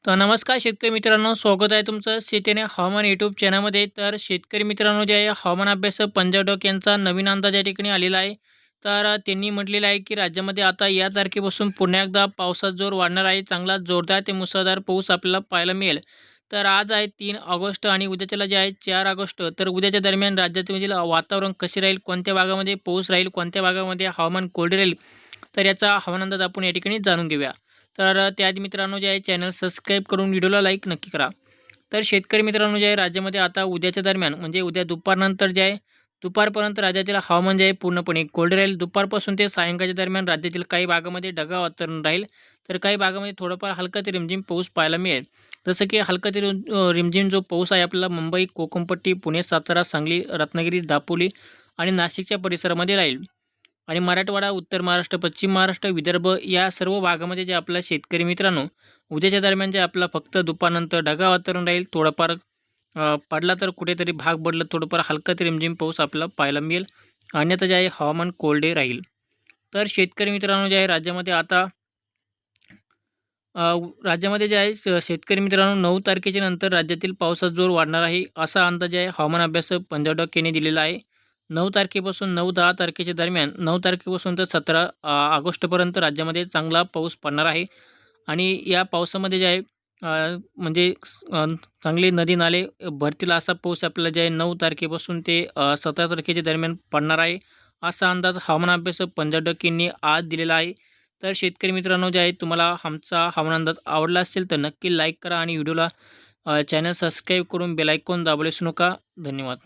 तर नमस्कार शेतकरी मित्रांनो, स्वागत आहे तुमचं शेतीने हवामान यूट्यूब चॅनलमध्ये. तर शेतकरी मित्रांनो, जे आहे हवामान अभ्यास पंजाब डॉक यांचा नवीन अंदाज या ठिकाणी आलेला आहे. तर त्यांनी म्हटलेलं आहे की राज्यामध्ये आता या तारखेपासून पुन्हा एकदा पावसाचा जोर वाढणार आहे. चांगला जोरदार ते मुसळधार पाऊस आपल्याला पाहायला मिळेल. तर आज आहे 3 ऑगस्ट आणि उद्याच्याला जे आहे 4 ऑगस्ट. तर उद्याच्या दरम्यान राज्यातील वातावरण कसे राहील, कोणत्या भागामध्ये पाऊस राहील, कोणत्या भागामध्ये हवामान कोरडे राहील, तर याचा हवामान अंदाज आपण या ठिकाणी जाणून घेऊया. तर त्याआधी मित्रांनो, जे आहे चॅनल सबस्क्राईब करून व्हिडिओला लाईक नक्की करा. तर शेतकरी मित्रांनो, जे आहे राज्यामध्ये आता उद्याच्या दरम्यान म्हणजे उद्या दुपारनंतर जे आहे दुपारपर्यंत राज्यातील हवामान जे आहे पूर्णपणे कोरडे राहील. दुपारपासून ते सायंकाळच्या दरम्यान राज्यातील काही भागामध्ये ढगाळ वातावरण राहील. तर काही भागामध्ये थोडंफार हलका ते रिमझिम पाऊस पाहायला मिळेल. जसं की हलका ते रिमझिम जो पाऊस आहे आपल्याला मुंबई, कोकणपट्टी, पुणे, सातारा, सांगली, रत्नागिरी, दापोली आणि नाशिकच्या परिसरामध्ये राहील. आणि मराठवाडा, उत्तर महाराष्ट्र, पश्चिम महाराष्ट्र, विदर्भ या सर्व भागामध्ये जे आपल्या शेतकरी मित्रांनो उद्याच्या दरम्यान जे आपला फक्त दुपारनंतर ढगाळ वातावरण राहील. थोडंफार पडला तर कुठेतरी भाग पडलं, थोडंफार हलका ते रिमझिम पाऊस आपल्याला पाहायला मिळेल. अन्यथा जे आहे हवामान कोरडे राहील. तर शेतकरी मित्रांनो, जे आहे राज्यामध्ये आता राज्यामध्ये जे आहे शेतकरी मित्रांनो 9 तारखेच्या नंतर राज्यातील पावसाचा जोर वाढणार आहे, असा अंदाज आहे हवामान अभ्यास पंजाब डॉक यांनी दिलेला आहे. 9 तारखेपासून 9-10 तारखेच्या दरम्यान 9 तारखेपासून तर 17 ऑगस्टपर्यंत राज्यामध्ये चांगला पाऊस पडणार आहे. आणि या पावसामध्ये जे आहे चांगले नदी नाले भरतील असा पाऊस आपल्याला जे आहे 9 तारखेपासून ते 17 तारखेच्या दरम्यान पडणार आहे, असा अंदाज हवामान अभ्यास पंजाब डॉक यांनी आज दिलेला आहे. तर शेतकरी मित्रांनो, जे आहे तुम्हाला आमचा हवामान अंदाज आवडला असेल तर नक्की लाईक करा आणि व्हिडिओला चॅनल सबस्क्राईब करून बेल आयकॉन दाबायला विसरू नका. धन्यवाद.